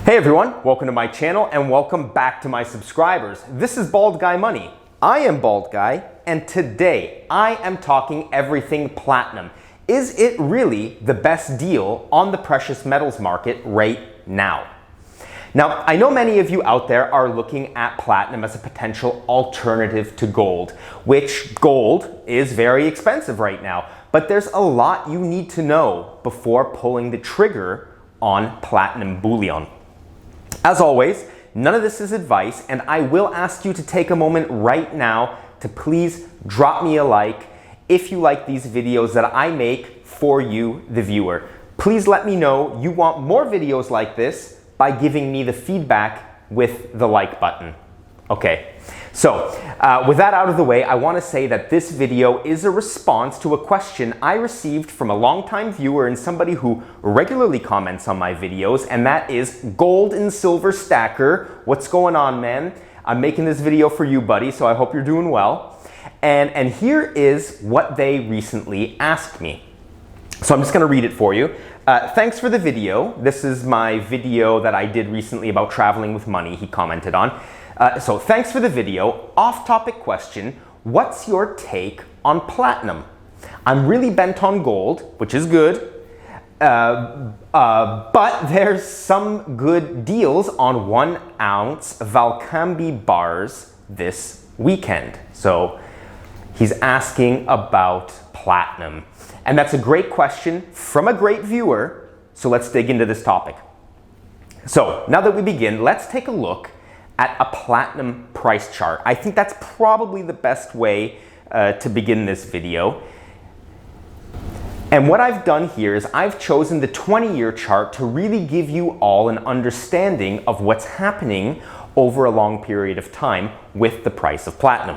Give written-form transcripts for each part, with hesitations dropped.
Hey everyone, welcome to my channel and welcome back to my subscribers. This is Bald Guy Money. I am Bald Guy, and today I am talking everything platinum. Is it really the best deal on the precious metals market right now? Now, I know many of you out there are looking at platinum as a potential alternative to gold, which gold is very expensive right now, but there's a lot you need to know before pulling the trigger on platinum bullion. As always, none of this is advice, and I will ask you to take a moment right now to please drop me a like if you like these videos that I make for you, the viewer. Please let me know you want more videos like this by giving me the feedback with the like button. Okay, so with that out of the way, I want to say that this video is a response to a question I received from a longtime viewer and somebody who regularly comments on my videos, and that is Gold and Silver Stacker. What's going on, man? I'm making this video for you, buddy, so I hope you're doing well. And here is what they recently asked me. So I'm just going to read it for you. Thanks for the video. This is my video that I did recently about traveling with money, he commented on. So thanks for the video. Off-topic question, what's your take on platinum? I'm really bent on gold, which is good, but there's some good deals on 1 ounce Valcambi bars this weekend. So he's asking about platinum. And that's a great question from a great viewer, so let's dig into this topic. So now that we begin, let's take a look at a platinum price chart. I think that's probably the best way to begin this video. And what I've done here is I've chosen the 20-year chart to really give you all an understanding of what's happening over a long period of time with the price of platinum.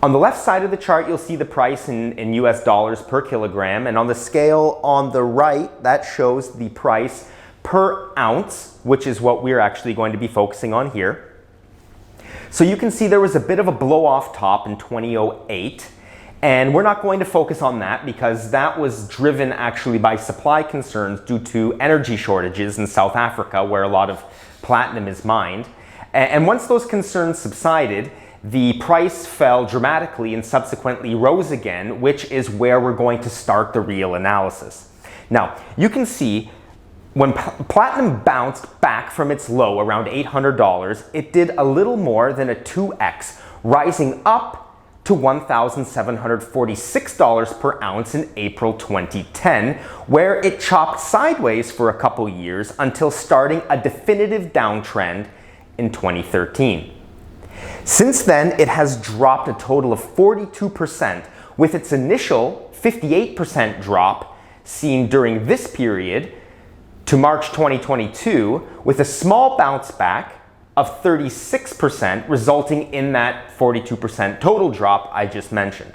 On the left side of the chart, you'll see the price in US dollars per kilogram, and on the scale on the right, that shows the price per ounce, which is what we're actually going to be focusing on here. So you can see there was a bit of a blow off top in 2008, and we're not going to focus on that because that was driven actually by supply concerns due to energy shortages in South Africa, where a lot of platinum is mined. And once those concerns subsided, the price fell dramatically and subsequently rose again, which is where we're going to start the real analysis. Now, you can see when platinum bounced back from its low around $800, it did a little more than a 2x, rising up to $1,746 per ounce in April 2010, where it chopped sideways for a couple years until starting a definitive downtrend in 2013. Since then, it has dropped a total of 42%, with its initial 58% drop seen during this period to March 2022, with a small bounce back of 36%, resulting in that 42% total drop I just mentioned.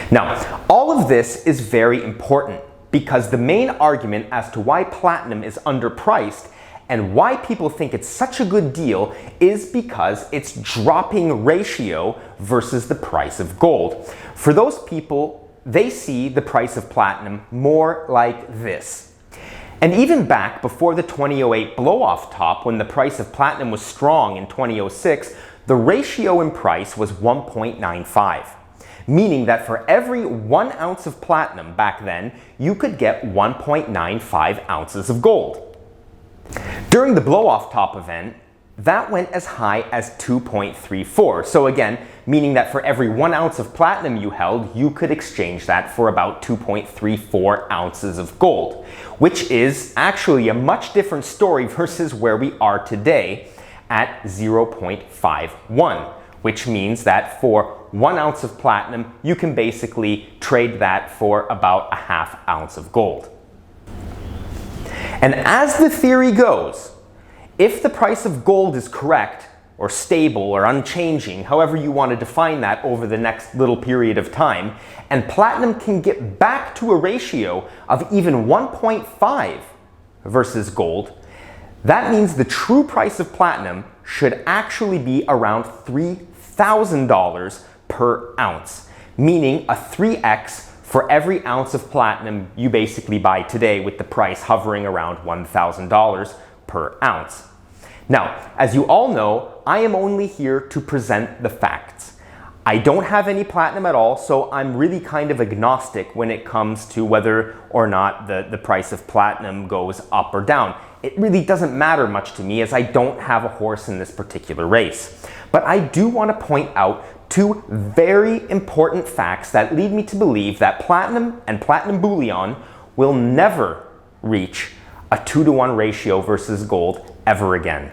Now, all of this is very important because the main argument as to why platinum is underpriced and why people think it's such a good deal is because its dropping ratio versus the price of gold. For those people, they see the price of platinum more like this. And even back before the 2008 blow-off top, when the price of platinum was strong in 2006, the ratio in price was 1.95, meaning that for every 1 ounce of platinum back then, you could get 1.95 ounces of gold. During the blow-off top event, that went as high as 2.34. So again, meaning that for every 1 ounce of platinum you held, you could exchange that for about 2.34 ounces of gold, which is actually a much different story versus where we are today at 0.51, which means that for 1 ounce of platinum, you can basically trade that for about a half ounce of gold. And as the theory goes, if the price of gold is correct, or stable, or unchanging, however you want to define that over the next little period of time, and platinum can get back to a ratio of even 1.5 versus gold, that means the true price of platinum should actually be around $3,000 per ounce, meaning a 3x for every ounce of platinum you basically buy today, with the price hovering around $1,000 per ounce. Now, as you all know, I am only here to present the facts. I don't have any platinum at all, so I'm really kind of agnostic when it comes to whether or not the price of platinum goes up or down. It really doesn't matter much to me as I don't have a horse in this particular race. But I do want to point out two very important facts that lead me to believe that platinum and platinum bullion will never reach a 2-to-1 ratio versus gold ever again.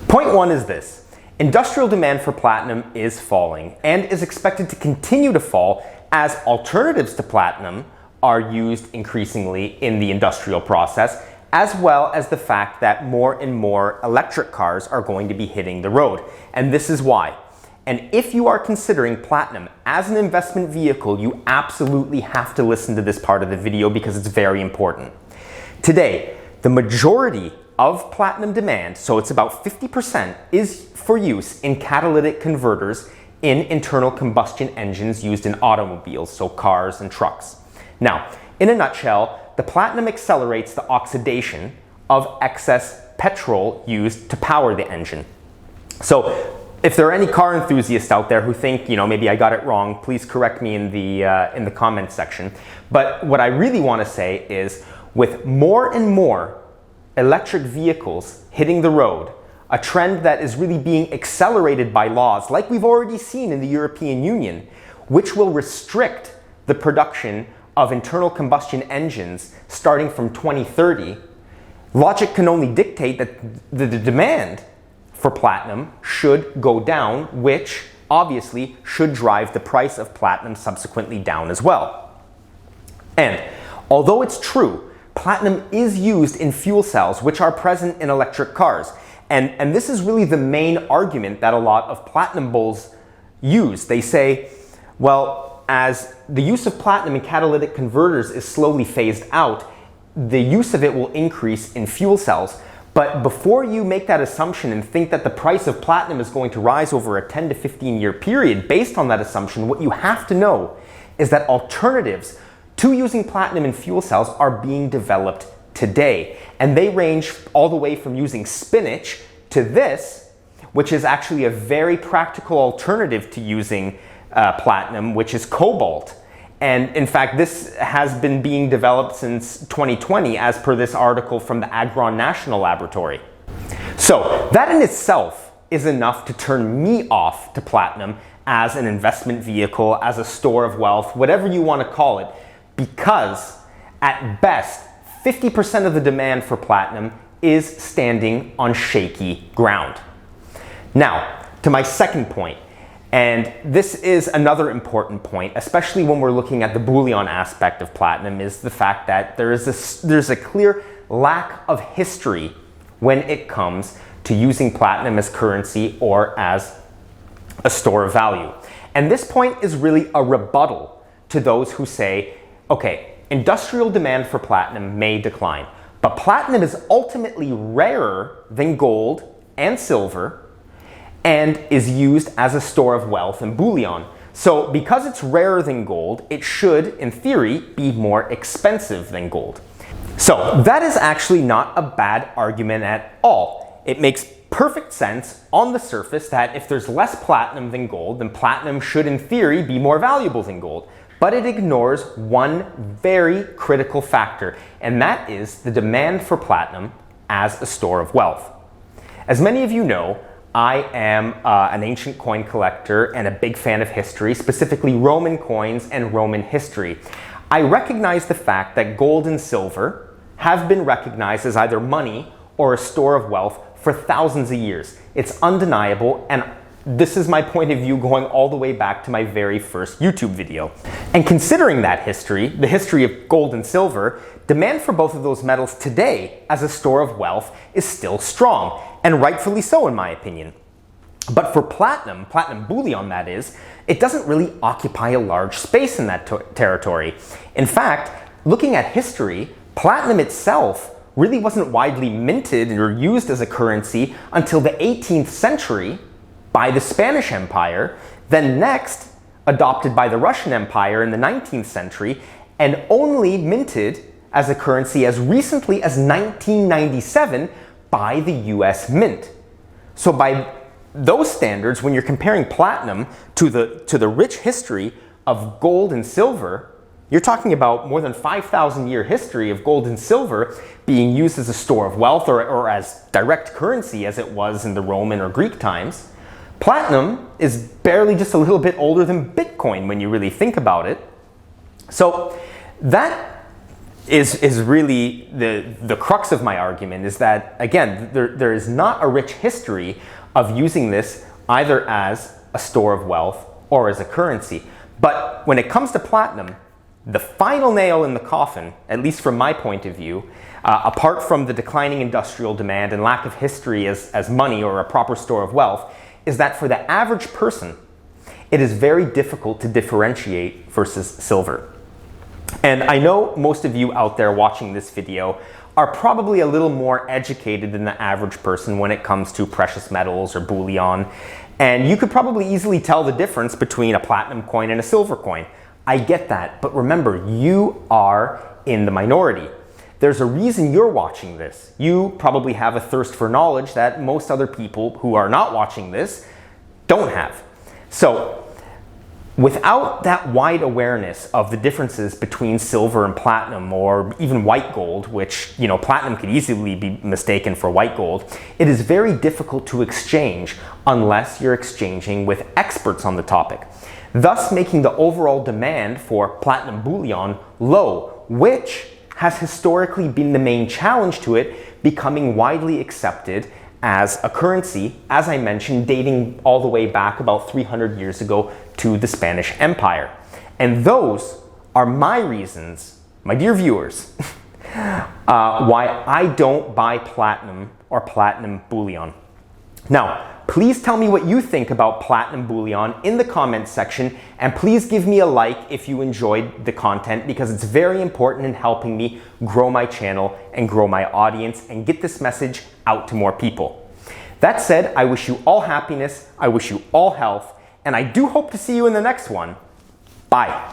Point one is this. Industrial demand for platinum is falling and is expected to continue to fall as alternatives to platinum are used increasingly in the industrial process, as well as the fact that more and more electric cars are going to be hitting the road. And this is why. And if you are considering platinum as an investment vehicle, you absolutely have to listen to this part of the video because it's very important. Today, the majority of platinum demand, so it's about 50%, is for use in catalytic converters in internal combustion engines used in automobiles, so cars and trucks. Now, in a nutshell, the platinum accelerates the oxidation of excess petrol used to power the engine. So if there are any car enthusiasts out there who think, maybe I got it wrong, please correct me in the comments section. But what I really want to say is, with more and more electric vehicles hitting the road, a trend that is really being accelerated by laws like we've already seen in the European Union, which will restrict the production of internal combustion engines starting from 2030, logic can only dictate that the demand for platinum should go down, which obviously should drive the price of platinum subsequently down as well. And although it's true, platinum is used in fuel cells, which are present in electric cars. And this is really the main argument that a lot of platinum bulls use. They say, well, as the use of platinum in catalytic converters is slowly phased out, the use of it will increase in fuel cells. But before you make that assumption and think that the price of platinum is going to rise over a 10 to 15 year period based on that assumption, what you have to know is that alternatives to using platinum in fuel cells are being developed today. And they range all the way from using spinach to this, which is actually a very practical alternative to using platinum, which is cobalt. And in fact, this has been being developed since 2020, as per this article from the Agron National Laboratory. So that in itself is enough to turn me off to platinum as an investment vehicle, as a store of wealth, whatever you want to call it, because at best, 50% of the demand for platinum is standing on shaky ground. Now, to my second point, and this is another important point, especially when we're looking at the bullion aspect of platinum, is the fact that there's a clear lack of history when it comes to using platinum as currency or as a store of value. And this point is really a rebuttal to those who say, okay, industrial demand for platinum may decline, but platinum is ultimately rarer than gold and silver and is used as a store of wealth and bullion. So because it's rarer than gold, it should, in theory, be more expensive than gold. So that is actually not a bad argument at all. It makes perfect sense on the surface that if there's less platinum than gold, then platinum should, in theory, be more valuable than gold. But it ignores one very critical factor, and that is the demand for platinum as a store of wealth. As many of you know, I am an ancient coin collector and a big fan of history, specifically Roman coins and Roman history. I recognize the fact that gold and silver have been recognized as either money or a store of wealth for thousands of years. It's undeniable, and this is my point of view going all the way back to my very first YouTube video. And considering that history, the history of gold and silver, demand for both of those metals today as a store of wealth is still strong, and rightfully so in my opinion. But for platinum bullion that is, it doesn't really occupy a large space in that territory. In fact, looking at history, platinum itself really wasn't widely minted or used as a currency until the 18th century by the Spanish Empire, then next adopted by the Russian Empire in the 19th century, and only minted as a currency as recently as 1997 by the US Mint. So by those standards, when you're comparing platinum to the rich history of gold and silver, you're talking about more than 5,000 year history of gold and silver being used as a store of wealth or as direct currency as it was in the Roman or Greek times. Platinum is barely just a little bit older than Bitcoin when you really think about it. So that is really the crux of my argument, is that, again, there is not a rich history of using this either as a store of wealth or as a currency. But when it comes to platinum, the final nail in the coffin, at least from my point of view, apart from the declining industrial demand and lack of history as money or a proper store of wealth, is that for the average person, it is very difficult to differentiate versus silver. And I know most of you out there watching this video are probably a little more educated than the average person when it comes to precious metals or bullion. And you could probably easily tell the difference between a platinum coin and a silver coin. I get that, but remember, you are in the minority. There's a reason you're watching this. You probably have a thirst for knowledge that most other people who are not watching this don't have. So without that wide awareness of the differences between silver and platinum, or even white gold, which, you know, platinum could easily be mistaken for white gold, it is very difficult to exchange unless you're exchanging with experts on the topic, thus making the overall demand for platinum bullion low, which has historically been the main challenge to it becoming widely accepted as a currency, as I mentioned, dating all the way back about 300 years ago to the Spanish Empire. And those are my reasons, my dear viewers, why I don't buy platinum or platinum bullion. Now, please tell me what you think about platinum bullion in the comments section, and please give me a like if you enjoyed the content, because it's very important in helping me grow my channel and grow my audience and get this message out to more people. That said, I wish you all happiness, I wish you all health, and I do hope to see you in the next one. Bye.